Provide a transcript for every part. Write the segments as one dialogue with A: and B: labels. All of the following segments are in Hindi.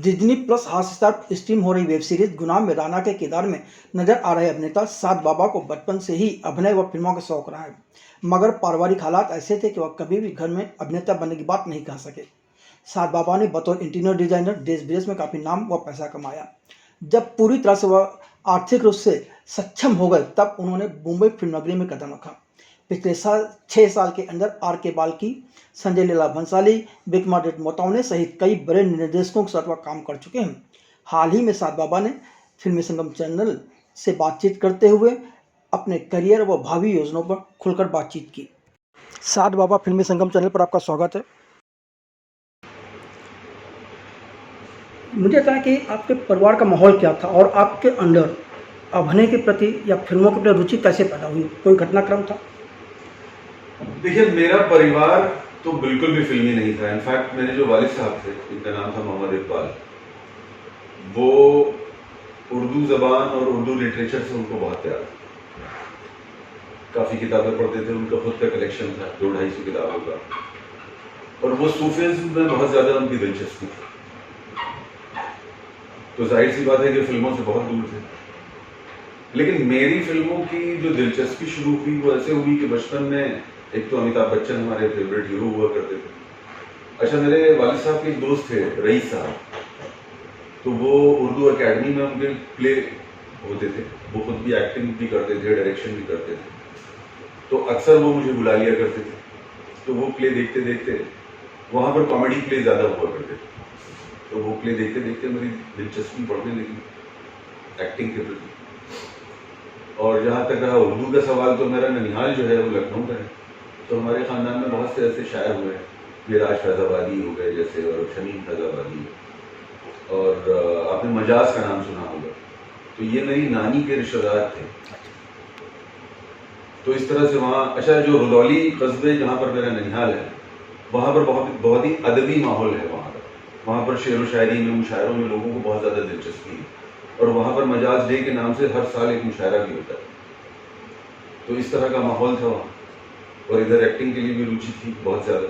A: डिज्नी प्लस हॉटस्टार स्ट्रीम हो रही वेब सीरीज गुनाह में राणा के किरदार में नजर आ रहे अभिनेता साद बाबा को बचपन से ही अभिनय व फिल्मों का शौक रहा है, मगर पारिवारिक हालात ऐसे थे कि वह कभी भी घर में अभिनेता बनने की बात नहीं कह सके। साद बाबा ने बतौर इंटीरियर डिजाइनर देश विदेश में काफी नाम व पैसा कमाया। जब पूरी तरह से वह आर्थिक रूप से सक्षम हो गए तब उन्होंने मुंबई फिल्म नगरी में कदम रखा। पिछले 6 साल के अंदर आर के बाल्की, संजय लीला भंसाली, विक्रमादित्य मोटवाने सहित कई बड़े निर्देशकों के साथ वह काम कर चुके हैं। हाल ही में साद बाबा ने फिल्मी संगम चैनल से बातचीत करते हुए अपने करियर व भावी योजनाओं पर खुलकर बातचीत की। साद बाबा फिल्मी संगम चैनल पर आपका स्वागत है। मुझे बताएं कि आपके परिवार का माहौल क्या था और आपके अंदर अभिनय के प्रति या फिल्मों के प्रति रुचि कैसे पैदा हुई, कोई घटनाक्रम था?
B: देखिए, मेरा परिवार तो बिल्कुल भी फिल्मी नहीं था। इनफैक्ट मेरे जो वालिद साहब थे, इनका नाम था मोहम्मद इकबाल, वो उर्दू जबान और उर्दू लिटरेचर से उनको बहुत प्यार था। काफ़ी किताबें पढ़ते थे, उनका खुद का कलेक्शन था 200-250 किताबों का, और वो सूफिज़्म में बहुत ज़्यादा उनकी दिलचस्पी थी। तो जाहिर सी बात है कि फिल्मों से बहुत दूर थे। लेकिन मेरी फिल्मों की जो दिलचस्पी शुरू हुई वो ऐसे हुई कि बचपन में एक तो अमिताभ बच्चन हमारे फेवरेट हीरो हुआ करते थे। अच्छा, मेरे वालिद साहब के एक दोस्त थे रईस साहब, तो वो उर्दू एकेडमी में उनके प्ले होते थे। वो खुद भी एक्टिंग भी करते थे, डायरेक्शन भी करते थे, तो अक्सर वो मुझे बुला लिया करते थे। तो वो प्ले देखते देखते, वहाँ पर कॉमेडी प्ले ज़्यादा हुआ करते थे, तो वो प्ले देखते देखते मेरी दिलचस्पी बढ़ने लगी एक्टिंग के प्रति। और जहाँ तक रहा उर्दू का सवाल, तो मेरा ननिहाल जो है वो लखनऊ का है। तो हमारे ख़ानदान में बहुत से ऐसे शायर हुए हैं, मिराज फैज़ाबादी हो गए जैसे, और शमीम फैज़ाबादी, और आपने मजाज का नाम सुना होगा, तो ये मेरी नानी के रिश्तेदार थे। तो इस तरह से वहाँ, अच्छा, जो रुदौली कस्बे जहाँ पर मेरा ननिहाल है, वहाँ पर बहुत ही अदबी माहौल है। वहाँ पर शेर व शायरी में, मुशायरों में लोगों को बहुत ज़्यादा दिलचस्पी है, और वहाँ पर मजाज डे के नाम से हर साल एक मुशायरा भी होता है। तो इस तरह का माहौल था वहाँ, और इधर एक्टिंग के लिए भी रुचि थी बहुत ज़्यादा।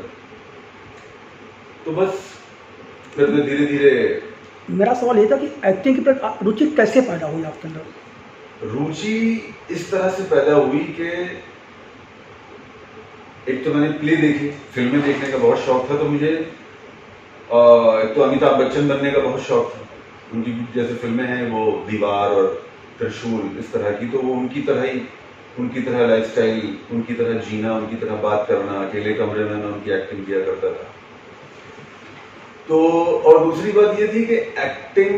B: तो बस फिर मैं धीरे धीरे,
A: मेरा सवाल ये था कि एक्टिंग के प्रति रुचि कैसे पैदा हुई आपके अंदर?
B: रुचि इस तरह से पैदा हुई कि एक तो मैंने प्ले देखी, फिल्में देखने का बहुत शौक था, तो मुझे एक तो अमिताभ बच्चन बनने का बहुत शौक था। उनकी जैसे फिल्में हैं वो दीवार और त्रिशूल, इस तरह की, तो वो उनकी तरह लाइफस्टाइल, उनकी तरह जीना, उनकी तरह बात करना, अकेले कमरे में मैं उनकी एक्टिंग किया करता था। तो और दूसरी बात ये थी कि एक्टिंग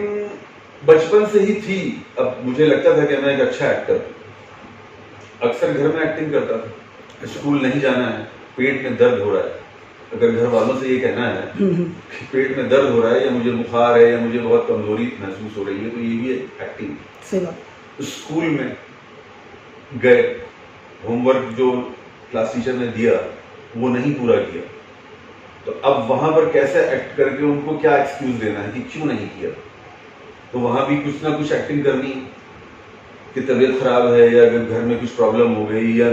B: बचपन से ही थी। अब मुझे लगता था कि मैं एक अच्छा एक्टर हूँ। अक्सर घर में एक्टिंग करता था। स्कूल नहीं जाना है, पेट में दर्द हो रहा है, अगर घर वालों से ये कहना है कि पेट में दर्द हो रहा है, या मुझे बुखार है, या मुझे बहुत कमजोरी महसूस हो रही है, तो ये भी एक्टिंग।
A: सही बात।
B: स्कूल में गए, होमवर्क जो क्लास टीचर ने दिया वो नहीं पूरा किया, तो अब वहां पर कैसे एक्ट करके उनको क्या एक्सक्यूज देना है कि क्यों नहीं किया। तो वहां भी कुछ ना कुछ एक्टिंग करनी कि तबीयत खराब है, या अगर घर में कुछ प्रॉब्लम हो गई, या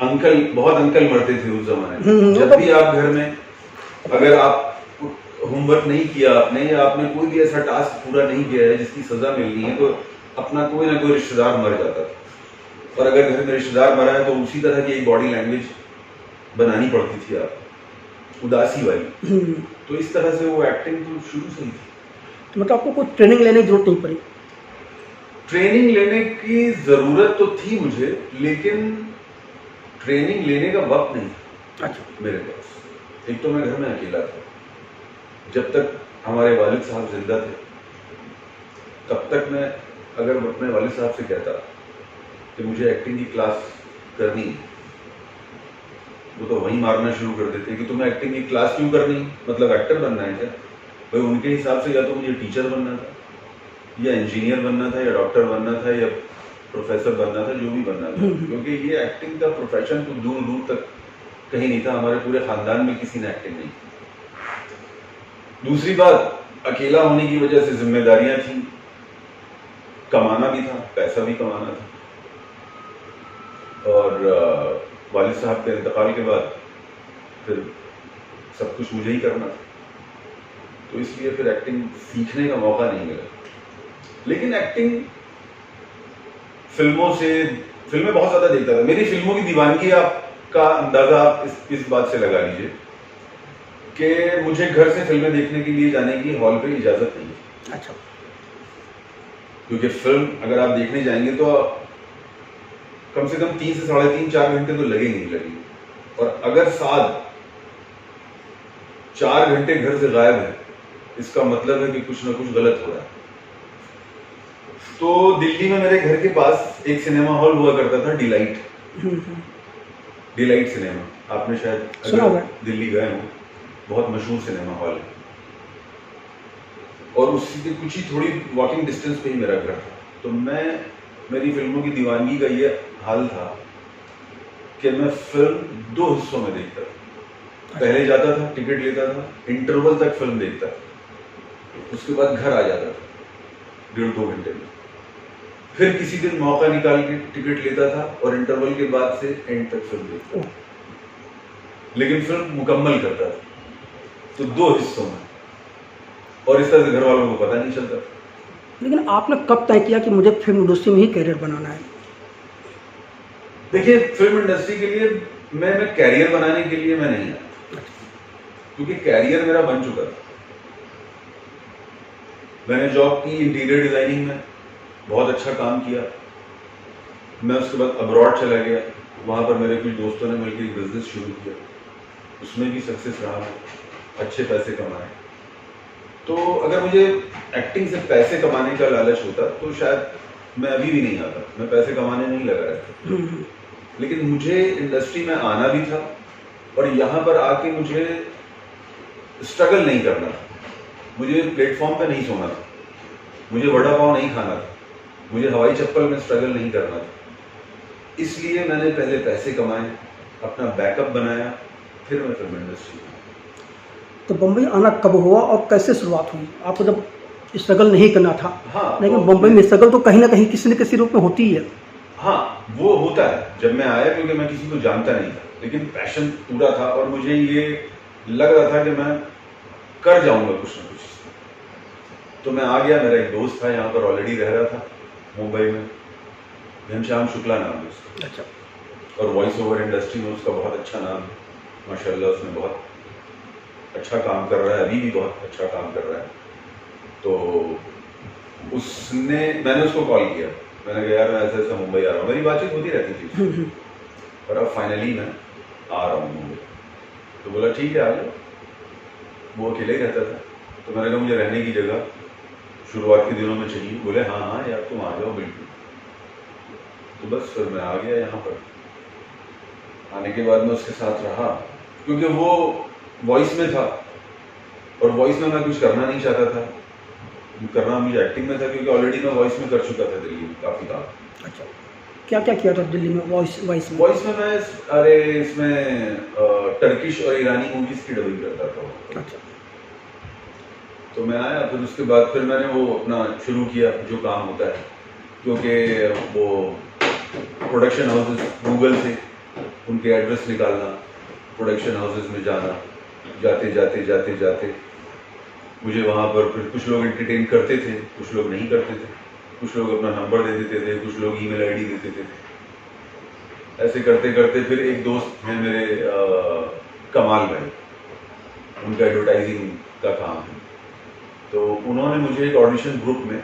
B: बहुत अंकल मरते थे उस जमाने में। जब भी आप घर में, अगर आप होमवर्क नहीं किया आपने, या आपने कोई भी ऐसा टास्क पूरा नहीं किया है जिसकी सजा मिलनी है, तो अपना कोई ना कोई रिश्तेदार मर जाता था। और अगर घर में रिश्तेदार मरा है तो उसी तरह की एक बॉडी लैंग्वेज बनानी पड़ती थी आप, उदासी वाली। तो इस तरह से वो एक्टिंग तो शुरू से ही थी।
A: तो मतलब आपको कोई ट्रेनिंग लेने की जरूरत नहीं पड़ी?
B: ट्रेनिंग लेने की जरूरत तो थी मुझे, लेकिन ट्रेनिंग लेने का वक्त नहीं था।
A: अच्छा।
B: मेरे पास एक तो मैं घर में अकेला था। जब तक हमारे वालिद साहब जिंदा थे तब तक मैं, अगर अपने वालिद साहब से कहता कि मुझे एक्टिंग की क्लास करनी है, वो तो वहीं मारना शुरू कर देते हैं कि तुम्हें एक्टिंग की क्लास क्यों करनी, मतलब एक्टर बनना है क्या? भाई उनके हिसाब से या तो मुझे टीचर बनना था, या इंजीनियर बनना था, या डॉक्टर बनना था, या प्रोफेसर बनना था, जो भी बनना था। क्योंकि ये एक्टिंग का प्रोफेशन तो दूर दूर तक कहीं नहीं था। हमारे पूरे खानदान में किसी ने एक्टिंग नहीं की। दूसरी बात, अकेला होने की वजह से जिम्मेदारियां थी, कमाना भी था, पैसा भी कमाना था, और वालिद साहब के इंतकाल के बाद फिर सब कुछ मुझे ही करना था। तो इसलिए फिर एक्टिंग सीखने का मौका नहीं मिला। लेकिन एक्टिंग फिल्में बहुत ज़्यादा देखता था। मेरी फिल्मों की दीवानगी आपका अंदाज़ा आप इस बात से लगा लीजिए कि मुझे घर से फिल्में देखने के लिए जाने की हॉल पे इजाज़त नहीं है।
A: अच्छा।
B: क्योंकि फिल्म अगर आप देखने जाएंगे तो कम से कम 3 से 3.5-4 घंटे तो लगेंगे ही लगेंगे, और अगर साथ 4 घंटे घर से गायब है, इसका मतलब है कि कुछ ना कुछ गलत हो रहा है। तो दिल्ली में मेरे घर के पास एक सिनेमा हॉल हुआ करता था, डिलाइट सिनेमा। आपने शायद
A: सुना होगा।
B: दिल्ली गए हो, बहुत मशहूर सिनेमा हॉल है, और उससे के कुछ ही थोड़ी वॉकिंग डिस्टेंस पे ही मेरा घर था। तो मेरी फिल्मों की दीवानगी का ये हाल था कि मैं फिल्म 2 हिस्सों में देखता था। पहले जाता था, टिकट लेता था, इंटरवल तक फिल्म देखता था, उसके बाद घर आ जाता था 1.5-2 घंटे में। फिर किसी दिन मौका निकाल के टिकट लेता था और इंटरवल के बाद से एंड तक फिल्म देखता था, लेकिन फिल्म मुकम्मल करता था। तो 2 हिस्सों में, और इस तरह से घर वालों को पता नहीं चलता।
A: लेकिन आपने कब तय किया कि मुझे फिल्म इंडस्ट्री में ही करियर बनाना है?
B: देखिए, फिल्म इंडस्ट्री के लिए मैं कैरियर बनाने के लिए मैं नहीं आया, क्योंकि कैरियर मेरा बन चुका था। मैंने जॉब की इंटीरियर डिजाइनिंग में, बहुत अच्छा काम किया। मैं उसके बाद अब्रॉड चला गया, वहाँ पर मेरे कुछ दोस्तों ने मिलकर एक बिजनेस शुरू किया, उसमें भी सक्सेस रहा, अच्छे पैसे कमाए। तो अगर मुझे एक्टिंग से पैसे कमाने का लालच होता तो शायद मैं अभी भी नहीं आता, मैं पैसे कमाने नहीं लगा रहता। लेकिन मुझे इंडस्ट्री में आना भी था, और यहाँ पर आके मुझे स्ट्रगल नहीं करना था, मुझे प्लेटफॉर्म पे नहीं सोना था, मुझे वड़ा पाव नहीं खाना था, मुझे हवाई चप्पल में स्ट्रगल नहीं करना था। इसलिए मैंने पहले पैसे कमाए, अपना बैकअप बनाया, फिर मैं फिल्म इंडस्ट्री में।
A: तो बम्बई आना कब हुआ और कैसे शुरुआत हुई? आपको जब स्ट्रगल नहीं करना था,
B: हाँ,
A: लेकिन
B: तो
A: बम्बई में स्ट्रगल तो कहीं ना कहीं किसी न किसी रूप में होती ही है।
B: हाँ, वो होता है। जब मैं आया, क्योंकि मैं किसी को जानता नहीं था, लेकिन पैशन पूरा था, और मुझे ये लग रहा था कि मैं कर जाऊंगा कुछ ना कुछ। तो मैं आ गया। मेरा एक दोस्त था, यहाँ पर ऑलरेडी रह रहा था मुंबई में, घनश्याम शुक्ला नाम है उसका।
A: अच्छा।
B: और वॉइस ओवर इंडस्ट्री में उसका बहुत अच्छा नाम है, माशाल्लाह। उसने बहुत अच्छा काम कर रहा है, अभी भी बहुत अच्छा काम कर रहा है। तो मैंने उसको कॉल किया, मैंने कहा यार मैं ऐसा ऐसा मुंबई आ रहा हूँ, मेरी बातचीत होती रहती थी, और अब फाइनली मैं आ रहा हूँ मुंबई। तो बोला ठीक है आ जाओ। वो अकेले ही रहता था, तो मैंने कहा मुझे रहने की जगह शुरुआत के दिनों में चाहिए। बोले हाँ हाँ यार तुम आ जाओ बिल्कुल। तो बस फिर मैं आ गया यहाँ पर। आने के बाद मैं उसके साथ रहा, क्योंकि वो वॉइस में था, और वॉइस में मैं कुछ करना नहीं चाहता था, करना मुझे एक्टिंग में था, क्योंकि ऑलरेडी मैं वॉइस में कर चुका था दिल्ली में काफ़ी काम।
A: अच्छा, क्या क्या किया था दिल्ली में वॉइस में?
B: वॉइस में मैं इसमें टर्किश और ईरानी मूवीज की डबिंग करता था।
A: अच्छा।
B: तो मैं आया, फिर उसके बाद फिर मैंने वो अपना शुरू किया जो काम होता है, क्योंकि वो प्रोडक्शन हाउसेस गूगल से उनके एड्रेस निकालना, प्रोडक्शन हाउसेस में जाना, जाते मुझे वहाँ पर फिर कुछ लोग एंटरटेन करते थे, कुछ लोग नहीं करते थे, कुछ लोग अपना नंबर दे देते थे, कुछ लोग ईमेल आईडी दे देते थे। ऐसे करते करते फिर एक दोस्त हैं मेरे कमाल भाई, उनका एडवर्टाइजिंग का काम है, तो उन्होंने मुझे एक ऑडिशन ग्रुप में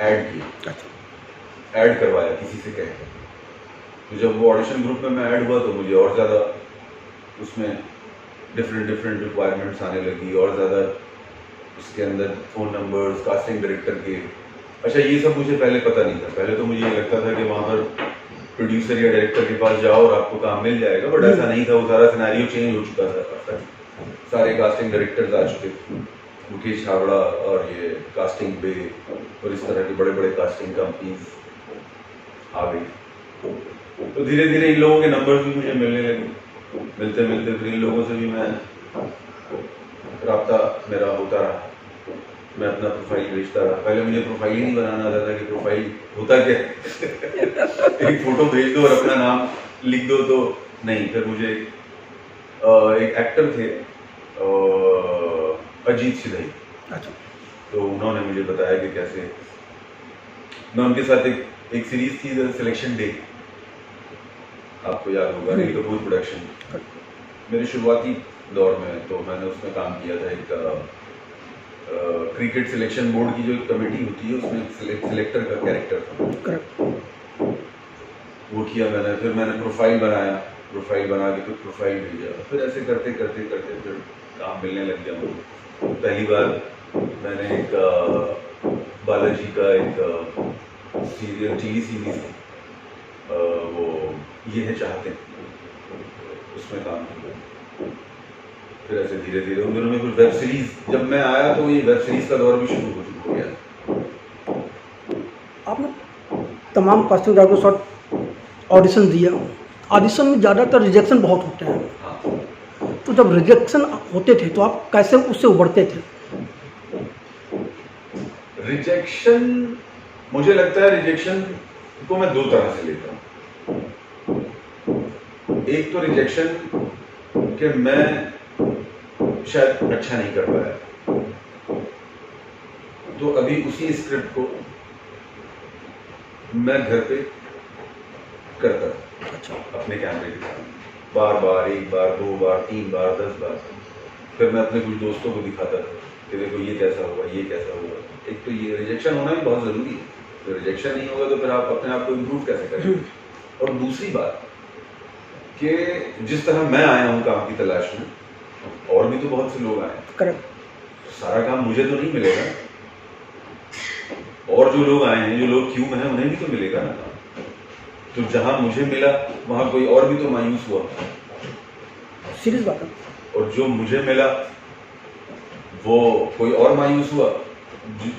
B: ऐड किया, ऐड करवाया किसी से कह के। तो जब वो ऑडिशन ग्रुप में मैं ऐड हुआ तो मुझे और ज़्यादा उसमें डिफरेंट रिक्वायरमेंट्स आने लगी, और ज़्यादा उसके अंदर फ़ोन नंबर्स, कास्टिंग डायरेक्टर के। अच्छा, ये सब मुझे पहले पता नहीं था। पहले तो मुझे ये लगता था कि वहाँ पर प्रोड्यूसर या डायरेक्टर के पास जाओ और आपको काम मिल जाएगा, बट ऐसा नहीं था। वो सारा सिनेरियो चेंज हो चुका था, सारे कास्टिंग डायरेक्टर्स आ चुके थे, मुकेश हावड़ा और ये कास्टिंग बे और इस तरह के बड़े बड़े कास्टिंग कंपनीज आ गई। तो धीरे धीरे इन लोगों के नंबर्स भी मुझे मिलने लगे, मिलते मिलते फिर इन लोगों से भी मैं रब्ता मेरा होता रहा, मैं अपना प्रोफाइल भेजता रहा। पहले मुझे प्रोफाइल ही नहीं बनाना आता था कि प्रोफाइल होता क्या एक फोटो भेज दो और अपना नाम लिख दो, तो नहीं। फिर मुझे एक एक्टर थे अजीत सिधाई।
A: अच्छा।
B: तो उन्होंने मुझे बताया कि कैसे मैं उनके साथ एक सीरीज थी द सिलेक्शन डे, आपको याद होगा, अनिल कपूर प्रोडक्शन। मेरे शुरुआती दौर में तो मैंने उसमें काम किया था। एक क्रिकेट सिलेक्शन बोर्ड की जो एक कमेटी होती है उसमें एक सिलेक्टर का कैरेक्टर था।
A: करेक्ट।
B: वो किया मैंने। फिर मैंने प्रोफाइल बनाया, प्रोफाइल बना के फिर प्रोफाइल भेजा। फिर ऐसे करते करते करते फिर काम मिलने लग गया मुझे। पहली बार मैंने एक बालाजी का एक सीरियल, टीवी सीरीज थी, वो ये है चाहते हैं, उसमें काम किया। फिर ऐसे धीरे धीरे उन दिनों में फिर वेब सीरीज, जब मैं आया तो ये वेब सीरीज का दौर भी शुरू हो गया।
A: आपने तमाम कास्टिंग डायरेक्टर के साथ ऑडिशन दिया। ऑडिशन में ज़्यादातर रिजेक्शन बहुत होते हैं,
B: हाँ,
A: तो जब रिजेक्शन होते थे तो आप कैसे उससे उबरते थे?
B: रिजेक्शन, मुझे लगता है रिजेक्शन को मैं दो तरह से लेता हूँ। एक तो रिजेक्शन कि मैं शायद अच्छा नहीं कर पाया, तो अभी उसी स्क्रिप्ट को मैं घर पे करता था।
A: अच्छा।
B: अपने कैमरे के सामने बार बार, एक बार, दो बार, तीन बार, 10 बार। फिर मैं अपने कुछ दोस्तों को दिखाता था कि देखो ये कैसा हुआ, ये कैसा हुआ। एक तो ये रिजेक्शन होना भी बहुत ज़रूरी है। तो रिजेक्शन नहीं होगा तो फिर आप अपने आप को इम्प्रूव कैसे करेंगे। और दूसरी बात कि जिस तरह मैं आया हूँ काम की तलाश में, और भी तो बहुत से लोग आए हैं।
A: करेक्ट।
B: सारा काम मुझे तो नहीं मिलेगा, और जो लोग आए हैं, जो लोग क्यू में हैं, उन्हें भी तो मिलेगा ना काम। तो जहां मुझे मिला वहां कोई और भी तो मायूस हुआ,
A: सीरियस बात है।
B: और जो मुझे मिला वो कोई और मायूस हुआ,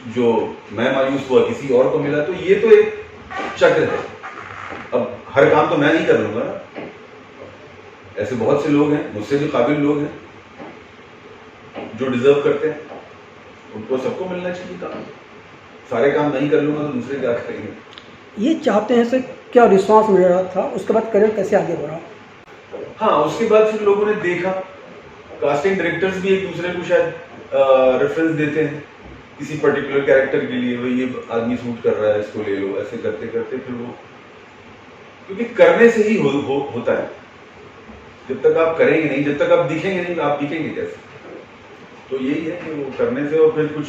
B: जो मैं मायूस हुआ किसी और को मिला। तो ये तो एक चक्र है। अब हर काम तो मैं नहीं कर लूंगा ना, ऐसे बहुत से लोग हैं, मुझसे भी काबिल लोग हैं जो डिजर्व करते हैं, उनको सबको मिलना चाहिए काम। सारे काम नहीं कर लूंगा तो दूसरे क्या करेंगे।
A: ये चाहते हैं से क्या रिस्पांस मिल रहा था, उसके बाद करियर कैसे आगे बढ़ा?
B: हाँ, उसके बाद फिर लोगों ने देखा, कास्टिंग डायरेक्टर्स भी एक दूसरे को शायद रेफरेंस देते हैं किसी पर्टिकुलर कैरेक्टर के लिए, भाई ये आदमी सूट कर रहा है, इसको ले लो। ऐसे करते करते फिर वो, क्योंकि करने से ही होता है। जब तक आप करेंगे नहीं, जब तक आप दिखेंगे नहीं, आप दिखेंगे कैसे? तो यही है कि वो करने से। और फिर कुछ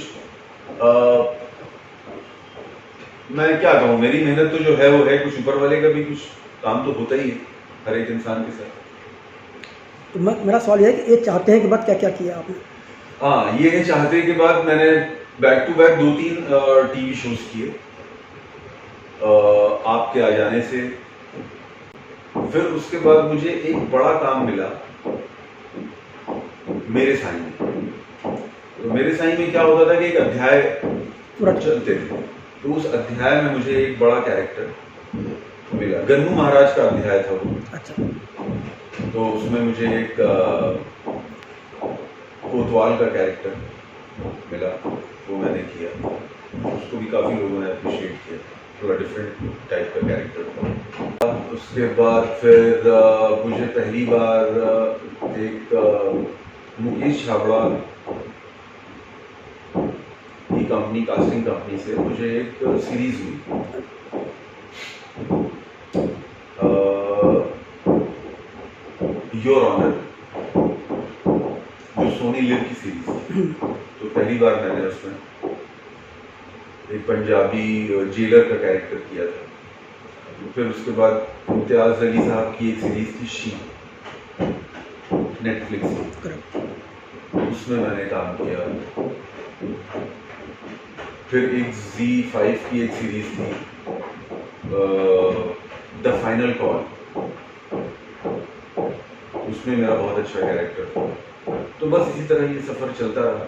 B: मैं क्या कहूँ, मेरी मेहनत तो जो है वो है, कुछ ऊपर वाले का भी कुछ काम तो होता ही है हर एक इंसान के साथ।
A: तो मेरा सवाल यह है कि ये चाहते हैं के बाद क्या क्या किया आपने?
B: हाँ, ये चाहते के बाद मैंने back to back 2-3 TV shows किए आपके आ जाने से। फिर उसके बाद मुझे एक बड़ा काम मिला मेरे साईं में। तो मेरे साईं में क्या होता था कि एक अध्याय पूरा चलते थे, तो उस अध्याय में मुझे एक बड़ा कैरेक्टर मिला। गन्नू महाराज का अध्याय था वो।
A: अच्छा।
B: तो उसमें मुझे एक कोतवाल का कैरेक्टर मिला, वो मैंने किया। उसको भी काफ़ी लोगों ने अप्रिशिएट किया, थोड़ा डिफरेंट टाइप का कैरेक्टर था। उसके बाद फिर मुझे पहली बार एक मुकेश छाबड़ा की कंपनी, कास्टिंग कंपनी से मुझे एक सीरीज हुई, योर ऑनर, जो सोनी लिव की सीरीज थी। तो पहली बार मैंने उसमें एक पंजाबी जेलर का कैरेक्टर किया था। फिर उसके बाद इम्तियाज अली साहब की एक सीरीज थी शी, नेटफ्लिक्स की, उसमें मैंने काम किया। फिर एक Z5 की एक सीरीज थी द फाइनल कॉल, उसमें मेरा बहुत अच्छा कैरेक्टर था। तो बस इसी तरह ये सफर चलता रहा।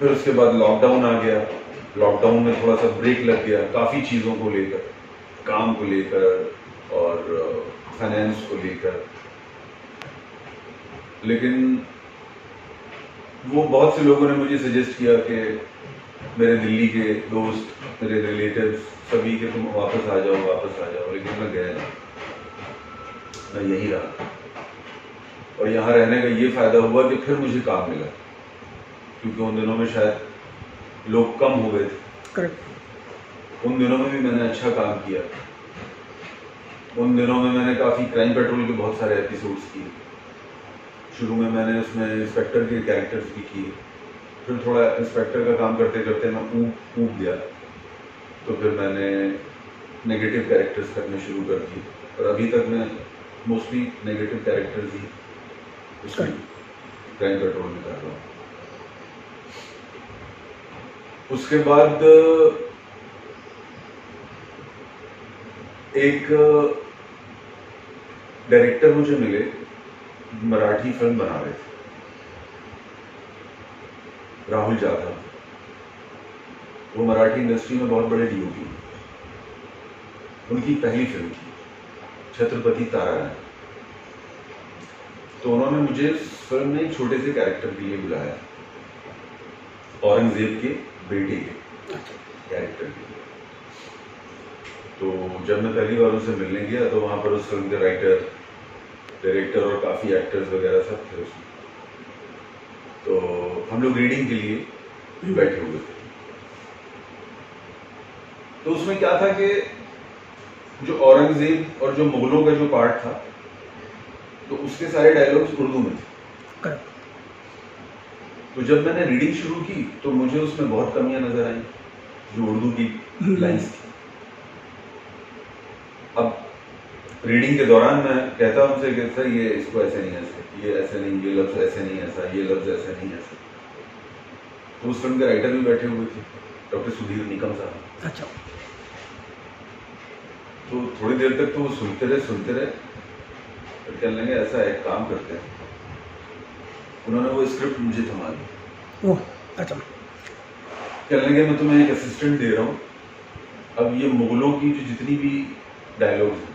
B: फिर उसके बाद लॉकडाउन आ गया। लॉकडाउन में थोड़ा सा ब्रेक लग गया, काफ़ी चीज़ों को लेकर, काम को लेकर और फाइनेंस को लेकर। लेकिन वो बहुत से लोगों ने मुझे सजेस्ट किया कि मेरे दिल्ली के दोस्त, मेरे रिलेटिव्स सभी के तुम वापस आ जाओ, वापस आ जाओ। लेकिन मैं गया नहीं, मैं यही रहा। और यहाँ रहने का ये फ़ायदा हुआ कि फिर मुझे काम मिला, क्योंकि उन दिनों में शायद लोग कम हो गए थे।
A: करेक्ट।
B: उन दिनों में भी मैंने अच्छा काम किया। उन दिनों में मैंने काफ़ी क्राइम पेट्रोल के बहुत सारे एपिसोड्स किए। शुरू में मैंने उसमें इंस्पेक्टर के कैरेक्टर्स भी किए, फिर थोड़ा इंस्पेक्टर का काम करते करते मैं ऊब गया, तो फिर मैंने नेगेटिव कैरेक्टर्स करने शुरू कर दिए, और अभी तक मैं मोस्टली नेगेटिव कैरेक्टर्स ही उसमें क्राइम पेट्रोल में कर रहा हूँ। उसके बाद एक डायरेक्टर मुझे मिले, मराठी फिल्म बना रहे थे, राहुल जाधव। वो मराठी इंडस्ट्री में बहुत बड़े डीओपी, उनकी पहली फिल्म थी छत्रपति तारारानी। तो उन्होंने मुझे इस फिल्म में एक छोटे से कैरेक्टर के लिए बुलाया, औरंगजेब के बेटे के कैरेक्टर के लिए। तो जब मैं पहली बार उनसे मिलने गया तो वहाँ पर उस फिल्म के राइटर, डायरेक्टर और काफ़ी एक्टर्स वगैरह सब थे उसमें। तो हम लोग रीडिंग के लिए बैठे हुए थे। तो उसमें क्या था कि जो औरंगजेब और जो मुगलों का जो पार्ट था, तो उसके सारे डायलॉग्स उर्दू में थे। तो जब मैंने रीडिंग शुरू की तो मुझे उसमें बहुत कमियां नजर आई, जो उर्दू की लाइंस थी। अब रीडिंग के दौरान मैं कहता उनसे कि सर ये इसको ऐसे नहीं, ऐसे ये ऐसे नहीं, ये लफ्ज़ ऐसे नहीं ऐसा, ये लफ्ज़ ऐसे नहीं ऐसा। तो उस फिल्म के राइटर भी बैठे हुए थे, डॉक्टर सुधीर निकम साहब।
A: अच्छा।
B: तो थोड़ी देर तक तो वो सुनते रहे, फिर कहने लगे ऐसा एक काम करते हैं। उन्होंने वो स्क्रिप्ट मुझे थमा दी।
A: ओह, अच्छा।
B: कहने लगे मैं तुम्हें एक असिस्टेंट दे रहा हूँ, अब ये मुगलों की जो जितनी भी डायलॉग्स हैं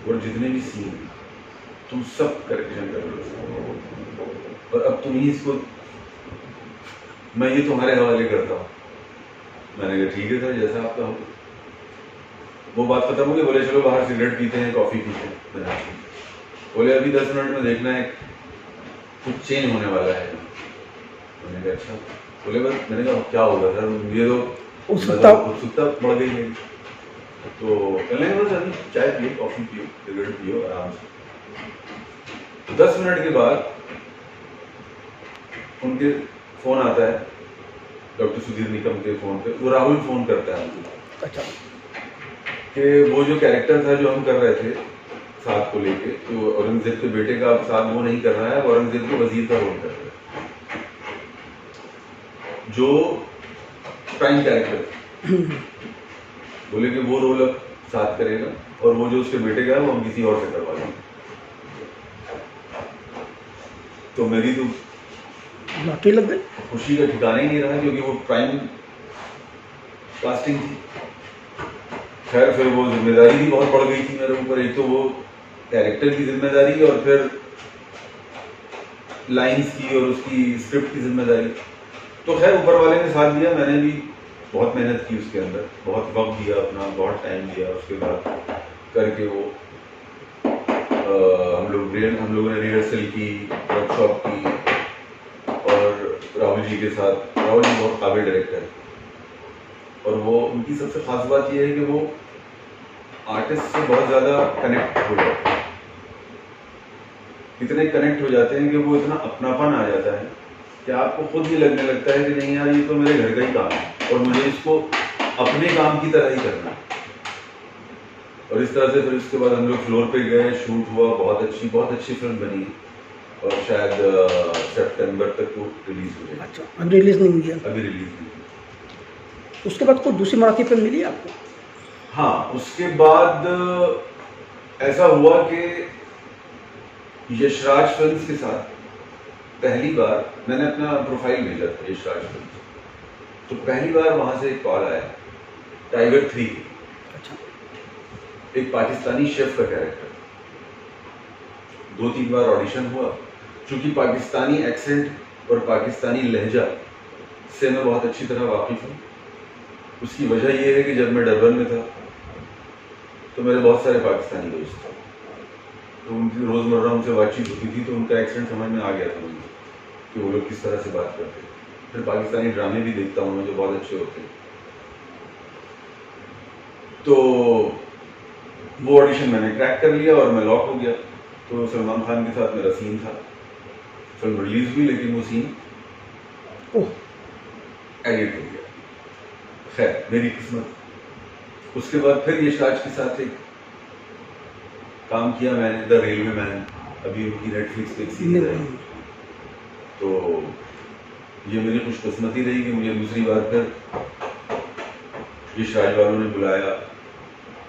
B: और जितने भी सीन हैं, तुम सब करेक्शन कर लो, और अब तुम ही इसको, मैं ये तुम्हारे हवाले करता हूँ। मैंने कहा ठीक है सर, जैसा आपका हो। वो बात खत्म हो गई, बोले चलो बाहर सिगरेट पीते हैं, कॉफ़ी पीते हैं। बोले अभी 10 मिनट में देखना है कुछ चेंज होने वाला है। मैंने कहा अच्छा। बोले बस, मैंने कहा क्या होगा सर, ये तो उत्सुकता बढ़ गई है। तो कहने लगे बस अभी चाय पियो, कॉफ़ी पियो, सिगरेट पियो आराम से। 10 मिनट के बाद उनके फ़ोन आता है, डॉक्टर सुधीर निकम के फ़ोन पे। वो राहुल फ़ोन करता है मुझे।
A: अच्छा।
B: कि वो जो कैरेक्टर था जो हम कर रहे थे साथ को लेके, तो औरंगजेब के बेटे का साथ वो नहीं कर रहा है, औरंगजेब के वजीर का रोल कर रहा है, जो प्राइम कैरेक्टर। बोले कि वो रोल अब साथ करेगा, और वो जो उसके बेटे का है वो हम किसी और से करवा लेंगे। तो मेरी तो
A: वाकई लग गई,
B: खुशी का ठिकाना ही नहीं रहा, क्योंकि वो प्राइम कास्टिंग थी। खैर फिर वो जिम्मेदारी भी बहुत बढ़ गई थी मेरे ऊपर। एक तो वो कैरेक्टर की जिम्मेदारी, और फिर लाइंस की और उसकी स्क्रिप्ट की जिम्मेदारी। तो खैर ऊपर वाले ने साथ दिया, मैंने भी बहुत मेहनत की उसके अंदर, बहुत वक्त दिया अपना, बहुत टाइम दिया। उसके बाद करके वो हम लोगों ने रिहर्सल की, वर्कशॉप की, और राहुल जी के साथ। राहुल जी बहुत काबिल डायरेक्टर है, और वो उनकी सबसे खास बात यह है कि वो आर्टिस्ट से बहुत ज़्यादा कनेक्ट हो जाते हैं। इतने कनेक्ट हो जाते हैं कि वो इतना अपनापन आ जाता है कि आपको खुद ही लगने लगता है कि नहीं यार, ये तो मेरे घर का ही काम है और मुझे इसको अपने काम की तरह ही करना है। और इस तरह से फिर उसके बाद हम लोग फ्लोर पे गए, शूट हुआ, बहुत अच्छी फिल्म बनी, और शायद सितंबर तक वो रिलीज हो जाएगी।
A: अच्छा, अभी रिलीज नहीं हुई है?
B: अभी रिलीज नहीं हुई।
A: उसके बाद कोई दूसरी मराठी फिल्म मिली आपको?
B: हाँ, उसके बाद ऐसा हुआ कि यशराज फिल्म्स के साथ पहली बार मैंने अपना प्रोफाइल भेजा था यशराज फिल्म्स। तो पहली बार वहां से एक कॉल आया, टाइगर 3 की।
A: अच्छा।
B: एक पाकिस्तानी शेफ का कैरेक्टर। 2-3 बार ऑडिशन हुआ। चूंकि पाकिस्तानी एक्सेंट और पाकिस्तानी लहजा से मैं बहुत अच्छी तरह वाकिफ हूँ। उसकी वजह यह है कि जब मैं डरबन में था तो मेरे बहुत सारे पाकिस्तानी दोस्त थे, तो उनकी रोज़मर्रा उनसे बातचीत होती थी तो उनका एक्सेंट समझ में आ गया था मुझे कि वो लोग किस तरह से बात करते हैं। फिर पाकिस्तानी ड्रामे भी देखता हूँ मैं जो बहुत अच्छे होते हैं। तो वो ऑडिशन मैंने क्रैक कर लिया और मैं लॉक हो गया। तो सलमान खान के साथ मेरा सीन था, फिल्म रिलीज हुई लेकिन वो सीन एडिट हो गया। खैर मेरी किस्मत। उसके बाद फिर यश राज के साथ एक काम किया मैंने, द रेलवे मैन, अभी उनकी नेटफ्लिक्स पे एक सीरीज है। तो ये मेरी खुशकिस्मती रही कि मुझे दूसरी बार फिर यश राज वालों ने बुलाया,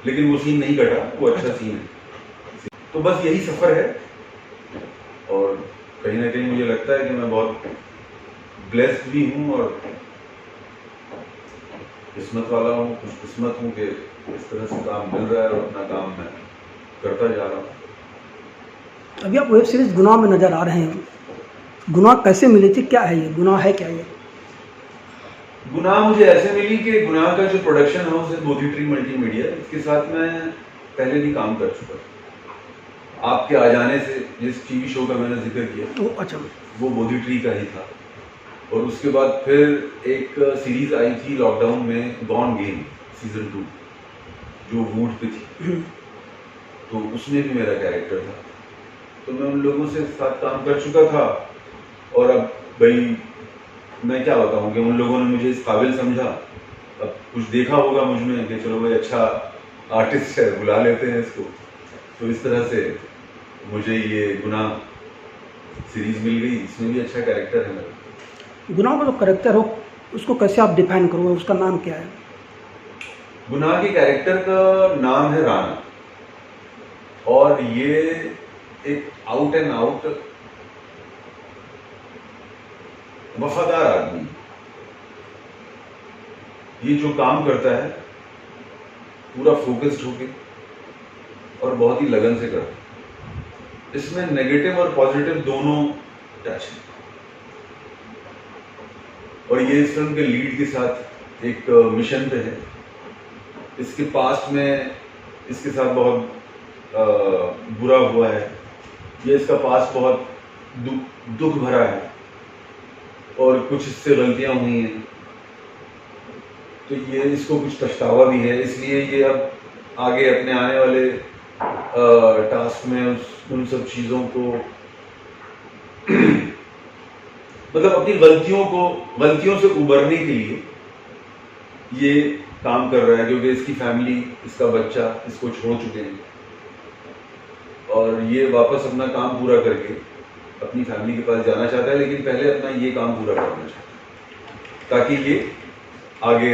B: लेकिन वो सीन नहीं कटा, वो अच्छा सीन है। तो बस यही सफर है और कहीं ना कहीं मुझे लगता है कि मैं बहुत ब्लेस्ड भी हूँ और किस्मत वाला हूँ, खुशकिस्मत हूँ कि इस तरह से काम मिल रहा है और अपना काम मैं करता जा रहा हूँ।
A: अभी आप वेब सीरीज गुनाह में नज़र आ रहे हैं। गुनाह कैसे मिली थी, क्या है ये गुनाह, है क्या ये?
B: गुनाह मुझे ऐसे मिली कि गुनाह का जो प्रोडक्शन हाउस है बोधी ट्री मल्टीमीडिया, इसके साथ मैं पहले भी काम कर चुका था। आपके आ जाने से जिस टीवी शो का मैंने जिक्र किया
A: अच्छा,
B: वो बोधी ट्री का ही था। और उसके बाद फिर एक सीरीज आई थी लॉकडाउन में, गॉन गेम सीजन 2, जो वूड पे थी, तो उसमें भी मेरा कैरेक्टर था। तो मैं उन लोगों से साथ काम कर चुका था और अब भाई मैं क्या बताऊं कि उन लोगों ने मुझे इस काबिल समझा, अब कुछ देखा होगा मुझ में कि चलो भाई अच्छा आर्टिस्ट है, बुला लेते हैं इसको। तो इस तरह से मुझे ये गुनाह सीरीज मिल गई, इसमें भी अच्छा कैरेक्टर है मेरा।
A: गुनाह का जो करेक्टर हो उसको कैसे आप डिफाइन करोगे, उसका नाम क्या है?
B: गुनाह के कैरेक्टर का नाम है राना और ये एक आउट एंड आउट वफादार आदमी, ये जो काम करता है पूरा फोकस्ड होके और बहुत ही लगन से करता है। इसमें नेगेटिव और पॉजिटिव दोनों टच है और ये इस फिल्म के लीड के साथ एक मिशन पे है। इसके पास्ट में इसके साथ बहुत बुरा हुआ है, ये इसका पास्ट बहुत दुख भरा है और कुछ इससे गलतियां हुई हैं, तो ये इसको कुछ पछतावा भी है। इसलिए ये अब आगे अपने आने वाले टास्क में उन सब चीज़ों को मतलब अपनी गलतियों से उबरने के लिए ये काम कर रहा है, क्योंकि इसकी फैमिली, इसका बच्चा इसको छोड़ चुके हैं और ये वापस अपना काम पूरा करके अपनी फैमिली के पास जाना चाहता है, लेकिन पहले अपना ये काम पूरा करना चाहता है ताकि ये आगे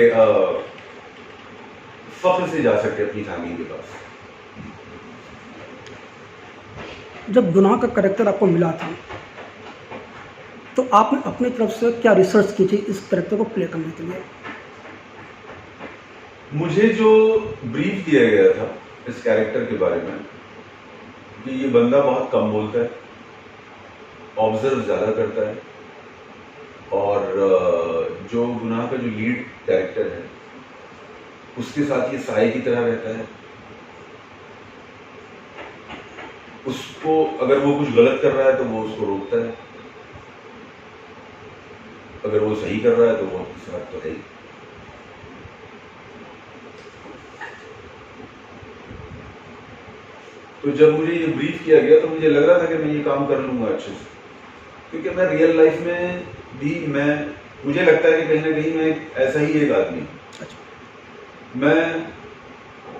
B: फख्र से जा सके अपनी फैमिली के पास।
A: जब गुनाह का करेक्टर आपको मिला था तो आपने अपनी तरफ से क्या रिसर्च की थी इस करेक्टर को प्ले करने के लिए?
B: मुझे जो ब्रीफ दिया गया था इस कैरेक्टर के बारे में कि ये बंदा बहुत कम बोलता है, ऑब्जर्व ज़्यादा करता है और जो गुनाह का जो लीड कैरेक्टर है उसके साथ ये साए की तरह रहता है। उसको अगर वो कुछ गलत कर रहा है तो वो उसको रोकता है, अगर वो सही कर रहा है तो वो उसके साथ तो है ही। तो जब मुझे ये ब्रीफ किया गया तो मुझे लग रहा था कि मैं ये काम कर लूँगा अच्छे से, क्योंकि मैं रियल लाइफ में भी मुझे लगता है कि कहीं ना कहीं मैं ऐसा ही एक आदमी हूँ। मैं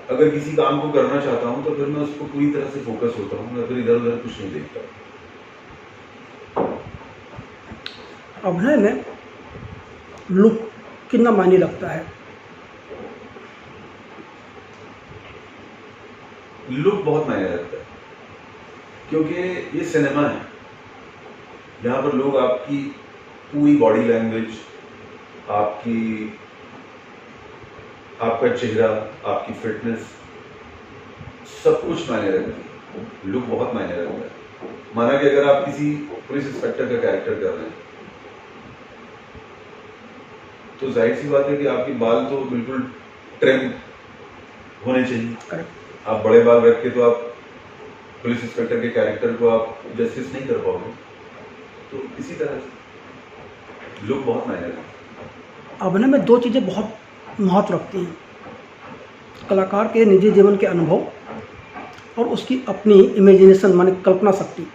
B: अगर किसी काम को करना चाहता हूँ तो फिर मैं उसको पूरी तरह से फोकस होता हूँ, मैं फिर इधर उधर कुछ नहीं देखता।
A: अभिनय में लुक कितना मायने रखता है?
B: लुक बहुत मायने रखता है, क्योंकि ये सिनेमा है, यहाँ पर लोग आपकी पूरी बॉडी लैंग्वेज, आपका चेहरा, आपकी फिटनेस, सब कुछ मायने रखता है। लुक बहुत मायने रखता है। माना कि अगर आप किसी पुलिस इंस्पेक्टर का कैरेक्टर कर रहे हैं तो जाहिर सी बात है कि आपके बाल तो बिल्कुल ट्रिम होने चाहिए।
A: करेक्ट।
B: आप बड़े बाल रख के तो आप पुलिस इंस्पेक्टर के कैरेक्टर को आप जस्टिस नहीं कर पाओगे। तो इसी तरह से लुक बहुत मायने रखता है।
A: अभिनय में दो चीज़ें बहुत महत्व रखती हैं, कलाकार के निजी जीवन के अनुभव और उसकी अपनी इमेजिनेशन माने कल्पना शक्ति।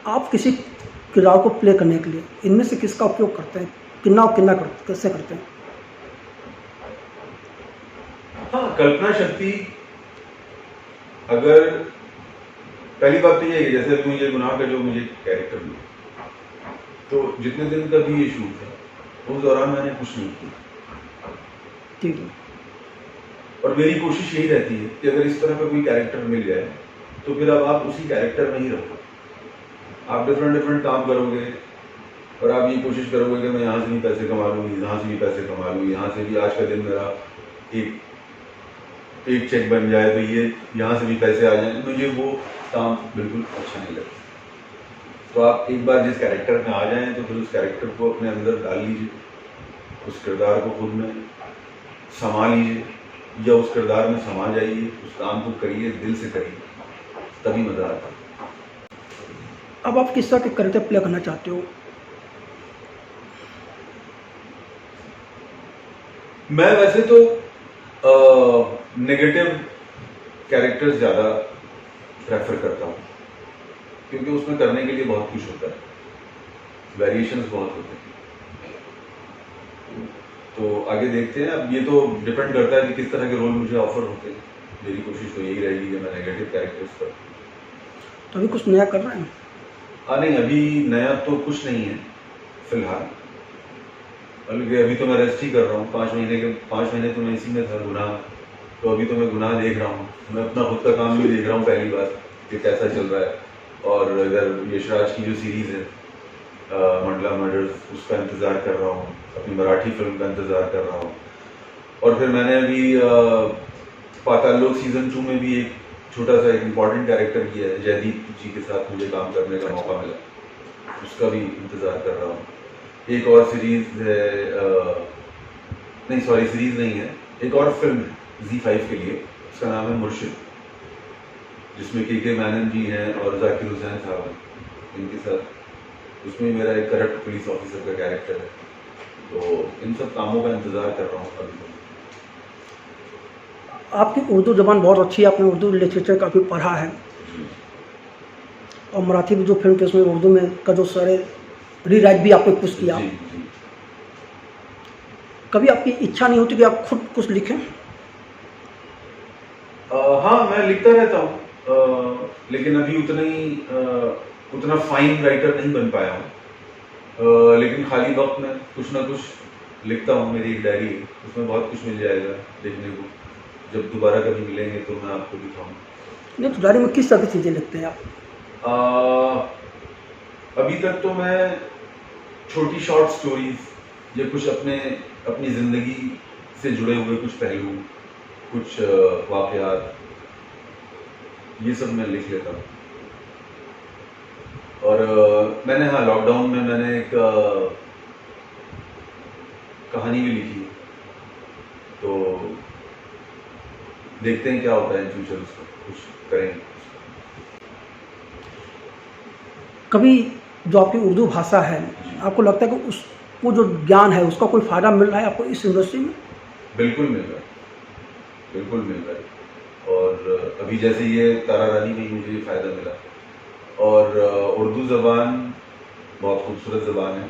A: आप किसी किरदार को प्ले करने के लिए इनमें से किसका उपयोग करते हैं, कितना कैसे करते हैं?
B: हाँ, कल्पना शक्ति। अगर पहली बात तो ये है कि जैसे अभी मुझे गुनाह का जो मुझे कैरेक्टर मिला, तो जितने दिन का भी ये शूट था उस दौरान मैंने कुछ नहीं किया।
A: ठीक है।
B: और मेरी कोशिश यही रहती है कि अगर इस तरह का कोई कैरेक्टर मिल जाए तो फिर अब आप उसी कैरेक्टर में ही रहो। आप डिफरेंट काम करोगे और आप ये कोशिश करोगे कि मैं यहाँ से भी पैसे कमा लूँ, यहाँ से भी पैसे कमा लूँ, यहाँ से भी आज का दिन मेरा एक चेक बन जाए, तो ये यहाँ से भी पैसे आ जाए। मुझे वो काम बिल्कुल अच्छा नहीं लगता। तो आप एक बार जिस कैरेक्टर में आ जाएं तो फिर उस कैरेक्टर को अपने अंदर डाल लीजिए, उस किरदार को खुद में समा लीजिए या उस किरदार में समा जाइए, उस काम को करिए, दिल से करिए, तभी मज़ा आता है।
A: अब आप किस तरह के कैरेक्टर प्ले करना चाहते हो?
B: मैं वैसे तो नेगेटिव कैरेक्टर्स ज़्यादा प्रेफर करता हूँ, क्योंकि उसमें करने के लिए बहुत कुछ होता है, वेरिएशंस बहुत होते हैं। तो आगे देखते हैं। अब ये तो डिपेंड करता है कि किस तरह के रोल मुझे ऑफर होते हैं। मेरी कोशिश तो यही रहेगी कि मैं नेगेटिव कैरेक्टर्स पर।
A: तो अभी कुछ नया कर रहे हैं?
B: नहीं, अभी नया तो कुछ नहीं है फिलहाल, बल्कि अभी तो मैं रेस्ट ही कर रहा हूँ। 5 महीने तो मैं इसी में था, गुनाह। तो अभी तो मैं गुनाह देख रहा हूँ, मैं अपना खुद का काम भी देख रहा हूँ पहली बार कि कैसा चल रहा है। और इधर यशराज की जो सीरीज़ है मंडला मर्डर्स, उसका इंतज़ार कर रहा हूँ, अपनी मराठी फिल्म का इंतज़ार कर रहा हूँ। और फिर मैंने अभी पाताल लोक सीज़न 2 में भी एक छोटा सा एक इम्पॉर्टेंट कैरेक्टर किया है, जयदीप जी के साथ मुझे काम करने का मौका मिला, उसका भी इंतज़ार कर रहा हूँ। एक और सीरीज़ है, नहीं सॉरी सीरीज़ नहीं है, एक और फिल्म है Z5 के लिए, उसका नाम है मुर्शिद, जिसमें के मैनन जी हैं और जाकिर हुसैन साहब हैं। इनके साथ उसमें मेरा एक करप्ट पुलिस ऑफिसर का कैरेक्टर है। तो इन सब कामों का इंतज़ार कर रहा हूँ अभी।
A: आपकी उर्दू ज़बान बहुत अच्छी है, आपने उर्दू लिटरेचर काफ़ी पढ़ा है, और मराठी में जो फिल्म थी उसमें उर्दू में का जो सारे रीराइट भी आपने कुछ किया।
B: जी।
A: कभी आपकी इच्छा नहीं होती कि आप खुद कुछ लिखें?
B: हाँ, मैं लिखता रहता हूँ, लेकिन अभी उतना फाइन राइटर नहीं बन पाया हूँ। लेकिन खाली वक्त में कुछ ना कुछ लिखता हूँ। मेरी एक डायरी है, उसमें बहुत कुछ मिल जाएगा देखने को। जब दोबारा कभी मिलेंगे तो मैं आपको दिखाऊंगा।
A: नहीं, तो डायरी में किस तरह की चीज़ें लिखते हैं आप?
B: अभी तक तो मैं छोटी शॉर्ट स्टोरीज या कुछ अपनी ज़िंदगी से जुड़े हुए कुछ पहलू, कुछ वाक़यात, ये सब मैं लिख लेता हूँ। और मैंने लॉकडाउन में मैंने एक कहानी भी लिखी, तो देखते हैं क्या होता है इन फ्यूचर, उसका कुछ करेंगे।
A: कभी जो आपकी उर्दू भाषा है, आपको लगता है कि वो जो ज्ञान है उसका कोई फ़ायदा मिल रहा है आपको इस इंडस्ट्री में?
B: बिल्कुल मिल रहा है, बिल्कुल मिल रहा है। और अभी जैसे ये तारा रानी में मुझे ये फ़ायदा मिला। और उर्दू ज़बान बहुत खूबसूरत ज़बान है।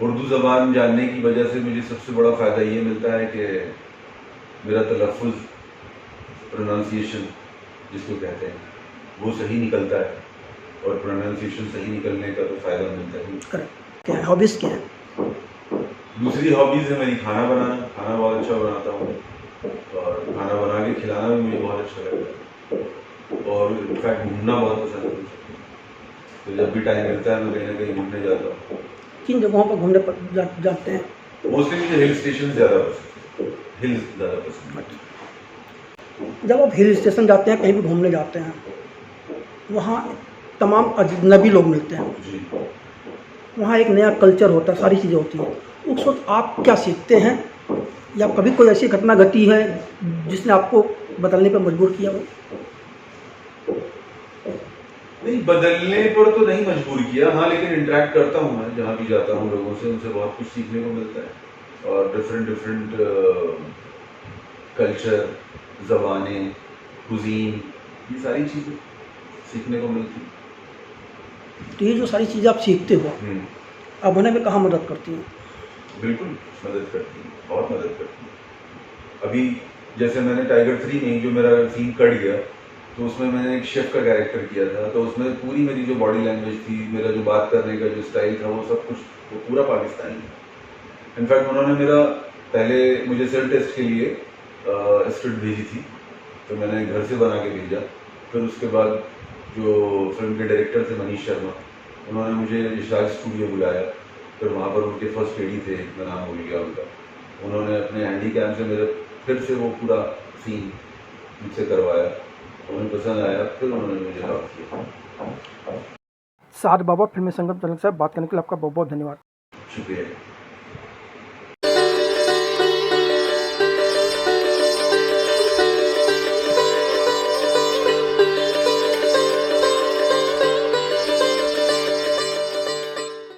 B: उर्दू ज़बान जानने की वजह से मुझे सबसे बड़ा फ़ायदा ये मिलता है कि मेरा तलफ़्फ़ुज़, प्रोनाउंसिएशन जिसको कहते हैं, वो सही निकलता है। और प्रोनाउंसिएशन सही निकलने का तो फ़ायदा मिलता ही।
A: करेक्ट। क्या है हॉबीज़ क्या है?
B: दूसरी हॉबीज़ है मेरी खाना बनाना, खाना बहुत अच्छा बनाता हूँ, और खाना बना के खिलाना भी मुझे बहुत अच्छा लगता है। और इनफैक्ट घूमना बहुत पसंद है मुझे, तो जब भी टाइम मिलता है मैं कहीं ना कहीं घूमने जाता हूँ।
A: किन जगहों पर घूमने जाते हैं?
B: मोस्टली मुझे हिल स्टेशन ज़्यादा पसंद है, हिल्स ज़्यादा पसंद है।
A: जब आप हिल स्टेशन जाते हैं, कहीं भी घूमने जाते हैं, वहाँ तमाम अजनबी लोग मिलते हैं,
B: जी।
A: वहाँ एक नया कल्चर होता है, सारी चीज़ें होती हैं। उस वक्त आप क्या सीखते हैं, या कभी कोई ऐसी घटना घटी है जिसने आपको बदलने पर मजबूर किया वो?
B: नहीं, बदलने पर तो नहीं मजबूर किया, हाँ, लेकिन इंटरेक्ट करता हूँ मैं जहाँ भी जाता हूँ लोगों से, उनसे बहुत कुछ सीखने को मिलता है और डिफरेंट कल्चर, ज़बानें, कुज़ीन, ये सारी चीज़ें सीखने को मिलती हैं।
A: तो ये जो सारी चीज़ें आप सीखते हो, अभिनय में कहाँ मदद करती हैं?
B: बिल्कुल मदद करती है, बहुत मदद करती है। अभी जैसे मैंने टाइगर 3 में ही जो मेरा सीन कट गया, तो उसमें मैंने एक शेफ का कैरेक्टर किया था, तो उसमें पूरी मेरी जो बॉडी लैंग्वेज थी, मेरा जो बात करने का जो स्टाइल था, वो सब कुछ वो पूरा पाकिस्तानी था। इनफैक्ट उन्होंने मेरा पहले मुझे सेल टेस्ट के लिए स्क्रिप्ट भेजी थी, तो मैंने घर से बना के भेजा। फिर उसके बाद जो फिल्म के डायरेक्टर थे मनीष शर्मा, उन्होंने मुझे यशाल स्टूडियो बुलाया। फिर वहाँ पर उनके फर्स्ट एडी थे, मैं नाम भूल गया उनका, उन्होंने अपने हैंडी कैम से मेरे फिर से वो पूरा सीन मुझसे करवाया, उन्हें पसंद आया, फिर उन्होंने मुझे लॉक किया।
A: साद बाबा फिल्मी संगम चैनल से बात करने के लिए आपका बहुत बहुत धन्यवाद।
B: शुक्रिया।